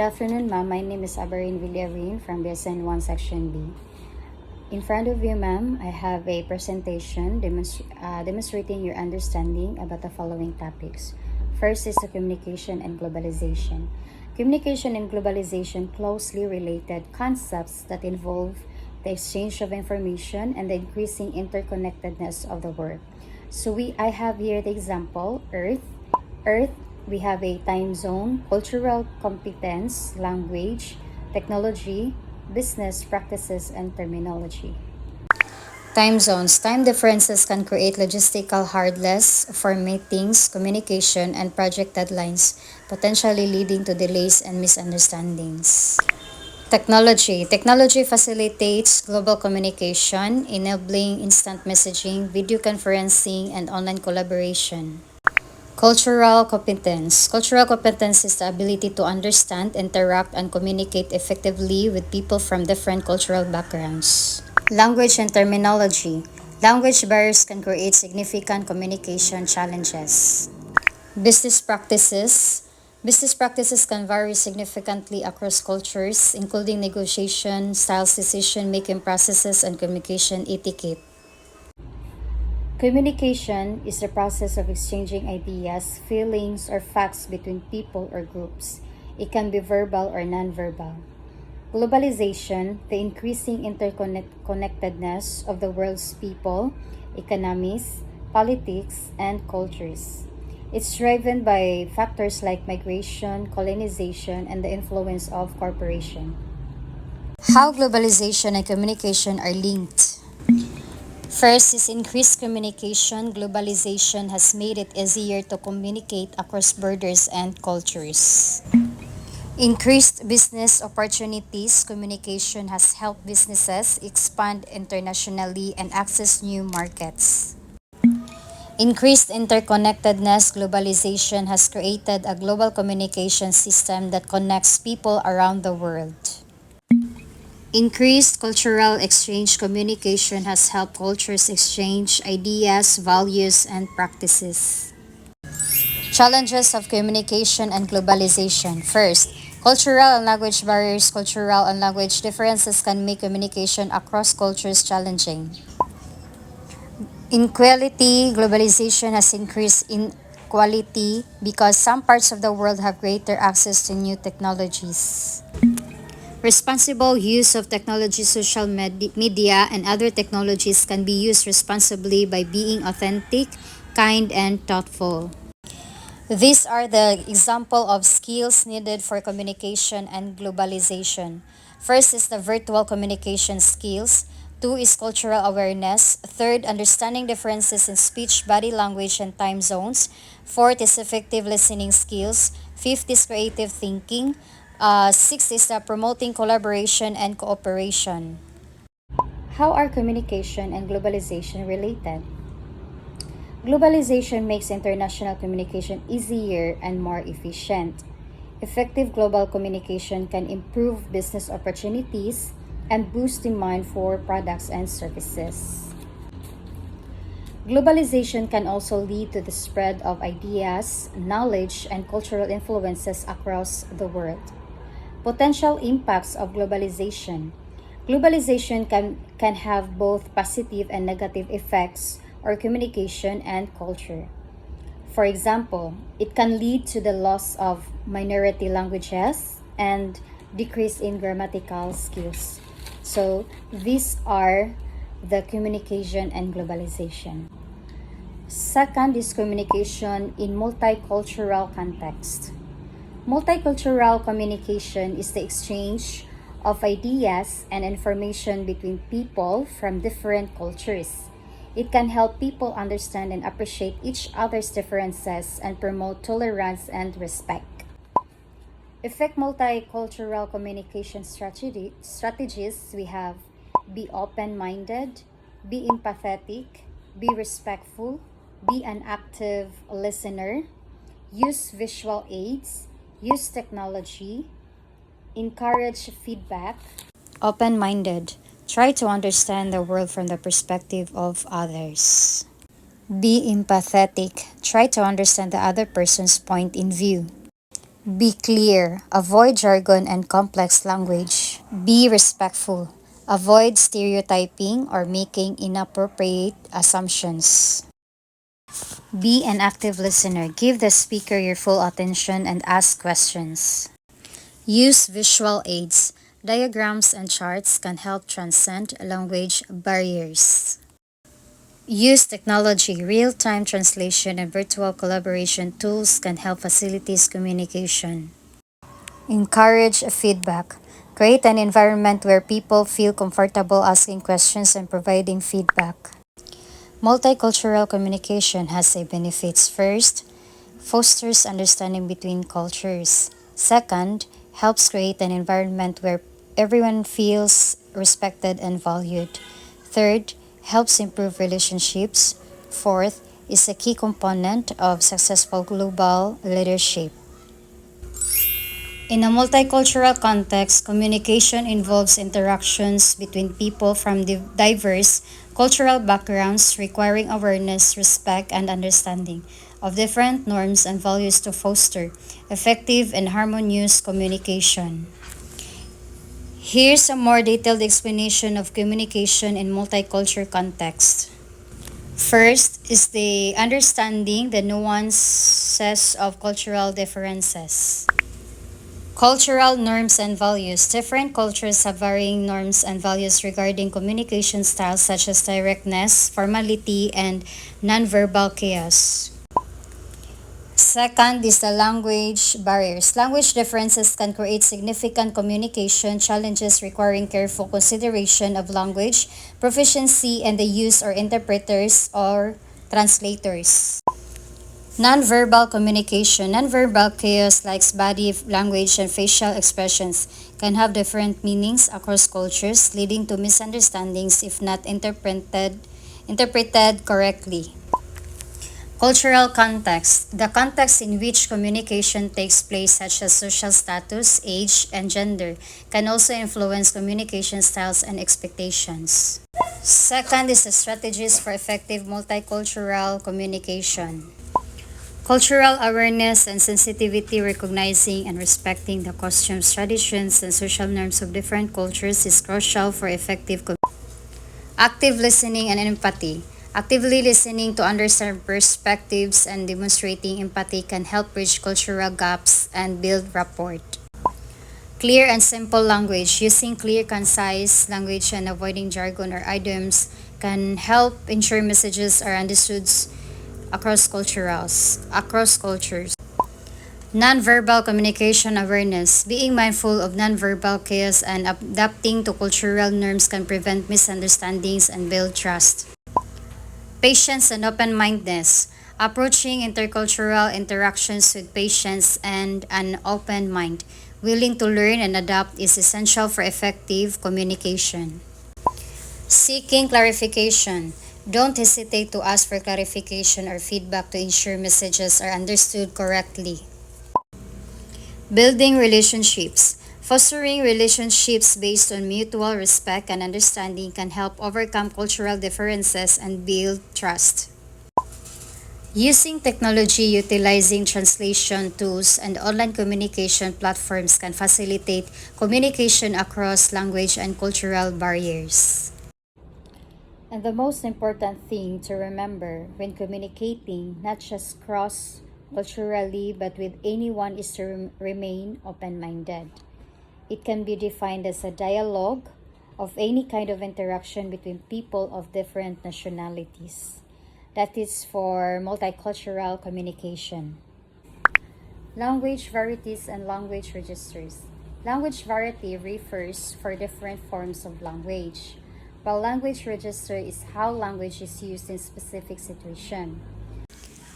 afternoon, ma'am. My name is Abarin Villarin from BSN 1 Section B. In front of you, ma'am, I have a presentation demonstrating your understanding about the following topics. First is the communication and globalization. Communication and globalization closely related concepts that involve the exchange of information and the increasing interconnectedness of the world. I have here the example, Earth. Earth, we have a time zone, cultural competence, language, technology, business practices, and terminology. Time zones. Time differences can create logistical hurdles for meetings, communication, and project deadlines, potentially leading to delays and misunderstandings. Technology. Technology facilitates global communication, enabling instant messaging, video conferencing, and online collaboration. Cultural competence. Cultural competence is the ability to understand, interact, and communicate effectively with people from different cultural backgrounds. Language and terminology. Language barriers can create significant communication challenges. Business practices. Business practices can vary significantly across cultures, including negotiation, styles, decision-making processes, and communication etiquette. Communication is the process of exchanging ideas, feelings, or facts between people or groups. It can be verbal or nonverbal. Globalization, the increasing interconnectedness of the world's people, economies, politics, and cultures. It's driven by factors like migration, colonization, and the influence of corporation. How globalization and communication are linked. First is increased communication. Globalization has made it easier to communicate across borders and cultures. Increased business opportunities. Communication has helped businesses expand internationally and access new markets. Increased interconnectedness. Globalization has created a global communication system that connects people around the world. Increased cultural exchange. Communication has helped cultures exchange ideas, values, and practices. Challenges of communication and globalization. First, cultural and language barriers. Cultural and language differences can make communication across cultures challenging. Inequality. Globalization has increased inequality because some parts of the world have greater access to new technologies. Responsible use of technology, media, and other technologies can be used responsibly by being authentic, kind, and thoughtful. These are the example of skills needed for communication and globalization. First is the virtual communication skills. Two is cultural awareness. Third, understanding differences in speech, body language, and time zones. Fourth is effective listening skills. Fifth is creative thinking. Sixth is promoting collaboration and cooperation. How are communication and globalization related? Globalization makes international communication easier and more efficient. Effective global communication can improve business opportunities and boost demand for products and services. Globalization can also lead to the spread of ideas, knowledge, and cultural influences across the world. Potential impacts of globalization. Globalization can have both positive and negative effects on communication and culture. For example, it can lead to the loss of minority languages and decrease in grammatical skills. So, these are the communication and globalization. Second is communication in multicultural context. Multicultural communication is the exchange of ideas and information between people from different cultures. It can help people understand and appreciate each other's differences and promote tolerance and respect. Effect multicultural communication strategies we have: be open-minded, be empathetic, be respectful, be an active listener, use visual aids, use technology, encourage feedback. Open-minded. Try to understand the world from the perspective of others. Be empathetic. Try to understand the other person's point in view. Be clear. Avoid jargon and complex language. Be respectful. Avoid stereotyping or making inappropriate assumptions. Be an active listener. Give the speaker your full attention and ask questions. Use visual aids. Diagrams and charts can help transcend language barriers. Use technology. Real-time translation and virtual collaboration tools can help facilitate communication. Encourage feedback. Create an environment where people feel comfortable asking questions and providing feedback. Multicultural communication has a benefits. First, fosters understanding between cultures. Second, helps create an environment where everyone feels respected and valued. Third, helps improve relationships. Fourth, is a key component of successful global leadership. In a multicultural context, communication involves interactions between people from diverse cultural backgrounds, requiring awareness, respect, and understanding of different norms and values to foster effective and harmonious communication. Here's a more detailed explanation of communication in multicultural context. First is the understanding the nuances of cultural differences. Cultural norms and values. Different cultures have varying norms and values regarding communication styles such as directness, formality, and nonverbal chaos. Second is the language barriers. Language differences can create significant communication challenges requiring careful consideration of language proficiency and the use or interpreters or translators. Nonverbal communication. Nonverbal cues like body language and facial expressions can have different meanings across cultures, leading to misunderstandings if not interpreted correctly. Cultural context. The context in which communication takes place, such as social status, age, and gender, can also influence communication styles and expectations. Second is the strategies for effective multicultural communication. Cultural awareness and sensitivity, recognizing and respecting the customs, traditions, and social norms of different cultures is crucial for effective active listening and empathy. Actively listening to understand perspectives and demonstrating empathy can help bridge cultural gaps and build rapport. Clear and simple language. Using clear, concise language and avoiding jargon or idioms can help ensure messages are understood across cultures. Nonverbal communication awareness. Being mindful of nonverbal cues and adapting to cultural norms can prevent misunderstandings and build trust. Patience and open-mindedness. Approaching intercultural interactions with patience and an open mind, willing to learn and adapt is essential for effective communication. Seeking clarification. Don't hesitate to ask for clarification or feedback to ensure messages are understood correctly. Building relationships. Fostering relationships based on mutual respect and understanding can help overcome cultural differences and build trust. Using technology, utilizing translation tools, and online communication platforms can facilitate communication across language and cultural barriers. And the most important thing to remember when communicating, not just cross culturally but with anyone, is to remain open minded. It can be defined as a dialogue of any kind of interaction between people of different nationalities. That is for multicultural communication. Language varieties and language registers. Language variety refers for different forms of language, while language register is how language is used in specific situation.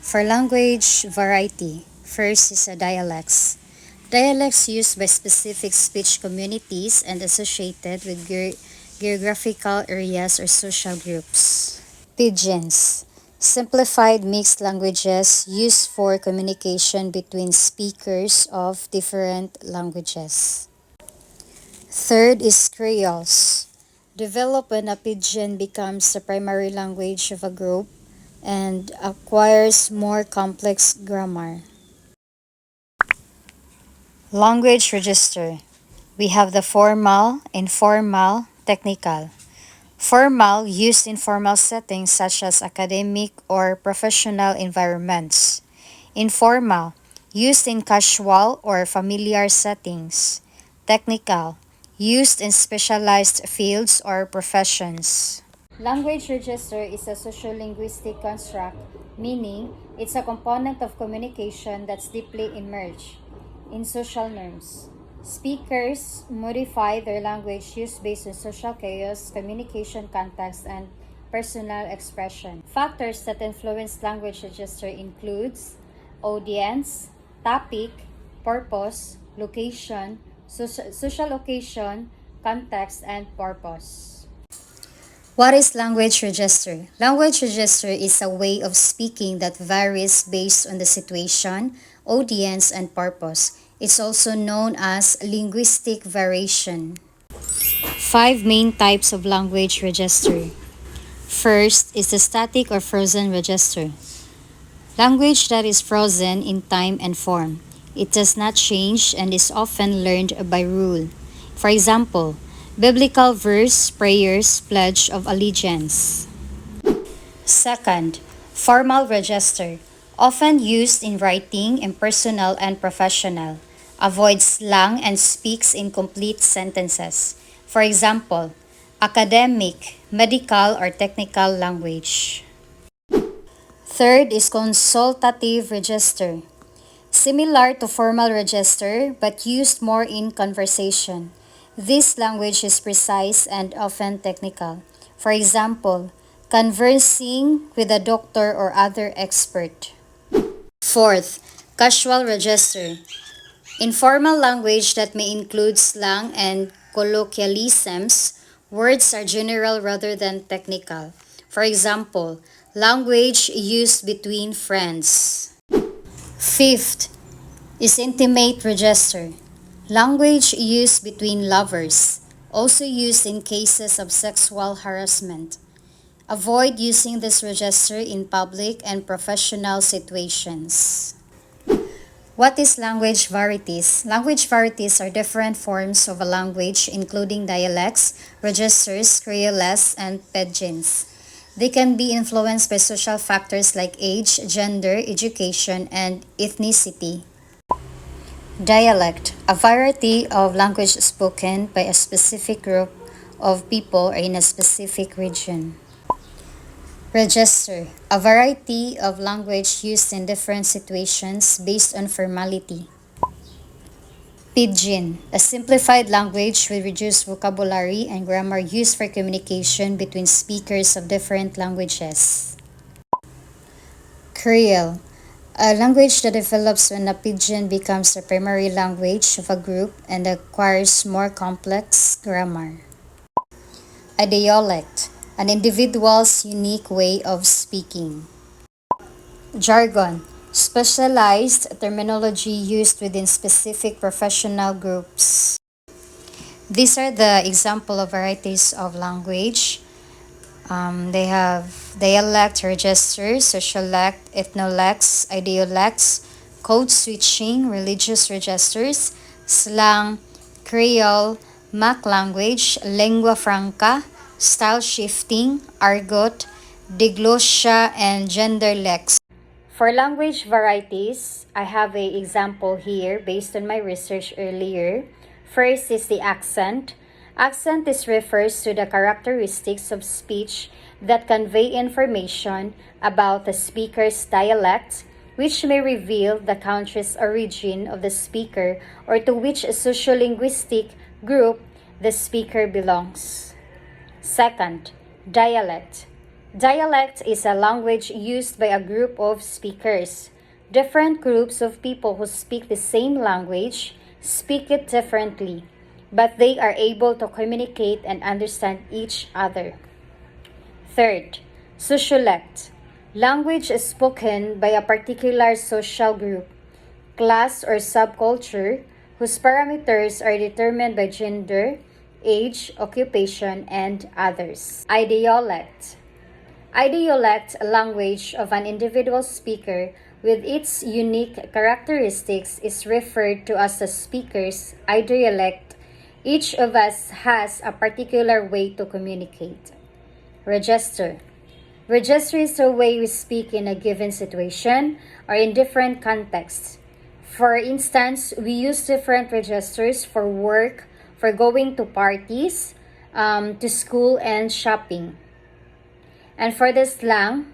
For language variety, first is a dialects. Dialects used by specific speech communities and associated with geographical areas or social groups. Pidgins. Simplified mixed languages used for communication between speakers of different languages. Third is creoles. Develop when a pidgin becomes the primary language of a group and acquires more complex grammar. Language register. We have the formal, informal, technical. Formal, used in formal settings such as academic or professional environments. Informal, used in casual or familiar settings. Technical, used in specialized fields or professions. Language register is a sociolinguistic construct, meaning it's a component of communication that's deeply immersed in social norms. Speakers modify their language use based on social chaos, communication context, and personal expression. Factors that influence language register includes audience, topic, purpose, location, social occasion, context, and purpose. What is language register? Language register is a way of speaking that varies based on the situation, audience, and purpose. It's also known as linguistic variation. Five main types of language register. First is the static or frozen register. Language that is frozen in time and form. It does not change and is often learned by rule. For example, biblical verse, prayers, pledge of allegiance. Second, formal register. Often used in writing, impersonal and professional. Avoids slang and speaks in complete sentences. For example, academic, medical, or technical language. Third is consultative register. Similar to formal register but used more in conversation. This language is precise and often technical. For example, conversing with a doctor or other expert. Fourth, casual register. Informal language that may include slang and colloquialisms. Words are general rather than technical. For example, language used between friends. Fifth is intimate register. Language used between lovers, also used in cases of sexual harassment. Avoid using this register in public and professional situations. What is language varieties? Language varieties are different forms of a language including dialects, registers, creoles, and pidgins. They can be influenced by social factors like age, gender, education, and ethnicity. Dialect, a variety of language spoken by a specific group of people or in a specific region. Register, a variety of language used in different situations based on formality. Pidgin, a simplified language with reduced vocabulary and grammar used for communication between speakers of different languages. Creole, a language that develops when a pidgin becomes the primary language of a group and acquires more complex grammar. A dialect, an individual's unique way of speaking. Jargon, specialized terminology used within specific professional groups. These are the example of varieties of language. They have dialect, register, sociolect, ethnolects, idiolects, code switching, religious registers, slang, Creole, Mac language, lingua franca, style shifting, argot, diglossia, and genderlex. For language varieties, I have an example here based on my research earlier. First is the accent. Accent refers to the characteristics of speech that convey information about the speaker's dialect, which may reveal the country's origin of the speaker or to which sociolinguistic group the speaker belongs. Second, dialect. Dialect is a language used by a group of speakers. Different groups of people who speak the same language speak it differently, but they are able to communicate and understand each other. Third, sociolect. Language is spoken by a particular social group, class, or subculture whose parameters are determined by gender, age, occupation, and others. Idiolect. Idiolect, a language of an individual speaker with its unique characteristics, is referred to as a speaker's dialect. Each of us has a particular way to communicate. Register. Register is the way we speak in a given situation or in different contexts. For instance, we use different registers for work, for going to parties, to school, and shopping. And for the slang,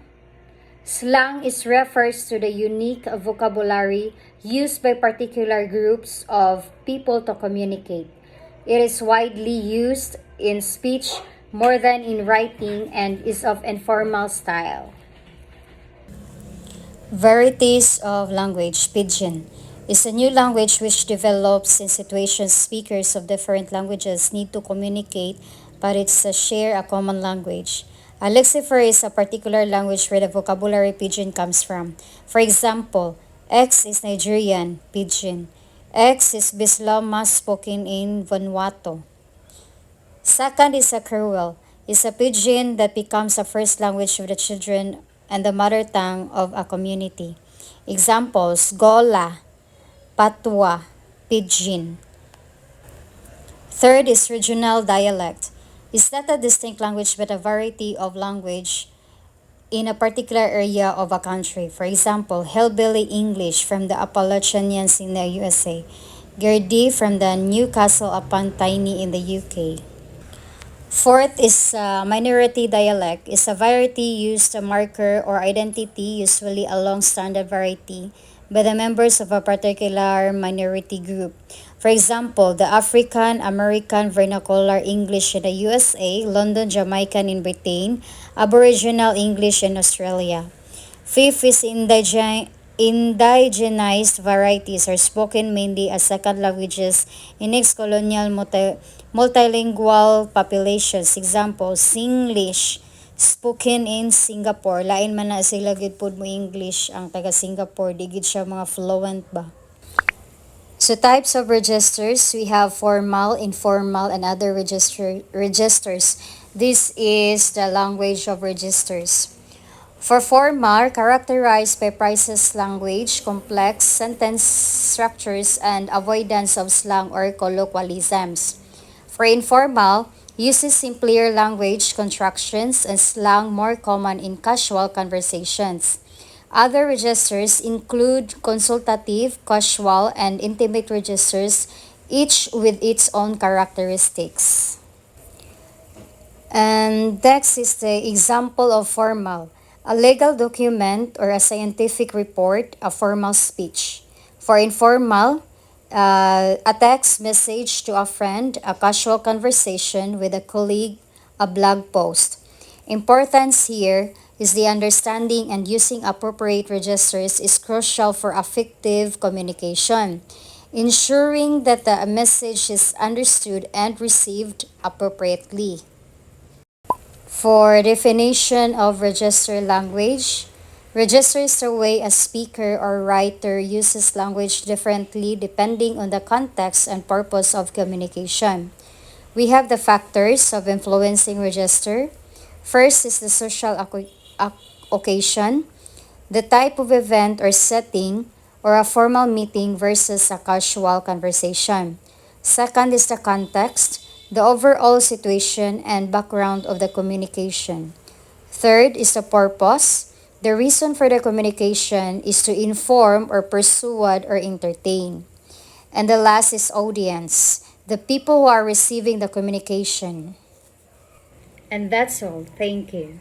slang is refers to the unique vocabulary used by particular groups of people to communicate. It is widely used in speech more than in writing and is of informal style. Varieties of language. Pidgin is a new language which develops in situations speakers of different languages need to communicate, but it's a share a common language. A lexifer is a particular language where the vocabulary pidgin comes from. For example, X is Nigerian, pidgin. X is Bislama spoken in Vanuatu. Second is a Kruel. It's a pidgin that becomes a first language of the children and the mother tongue of a community. Examples, Gola, Patwa, Pidgin. Third is regional dialect. It's not a distinct language but a variety of language in a particular area of a country. For example, Hillbilly English from the Appalachians in the USA, Gardaí from the Newcastle upon Tyne in the UK. Fourth is minority dialect. It's a variety used a marker or identity, usually a long standard variety, by the members of a particular minority group. For example, the African American Vernacular English in the USA, London Jamaican in Britain, Aboriginal English in Australia. Fifth is indigenized varieties are spoken mainly as second languages in ex-colonial multilingual populations. Example, Singlish, spoken in Singapore. Lain man na sila gid pod mo English ang taga Singapore, di gid siya mga fluent ba. So types of registers, we have formal, informal, and other registers. This is the language of registers. For formal, characterized by precise language, complex sentence structures, and avoidance of slang or colloquialisms. For informal, uses simpler language constructions and slang more common in casual conversations. Other registers include consultative, casual, and intimate registers, each with its own characteristics. And next is the example of formal. A legal document or a scientific report, a formal speech. For informal, a text message to a friend, a casual conversation with a colleague, a blog post. Importance here is the understanding and using appropriate registers is crucial for effective communication, ensuring that the message is understood and received appropriately. For definition of register language, register is the way a speaker or writer uses language differently depending on the context and purpose of communication. We have the factors of influencing register. First is the social occasion, the type of event or setting, or a formal meeting versus a casual conversation. Second is the context, the overall situation and background of the communication. Third is the purpose. The reason for the communication is to inform or persuade or entertain. And the last is audience, the people who are receiving the communication. And that's all. Thank you.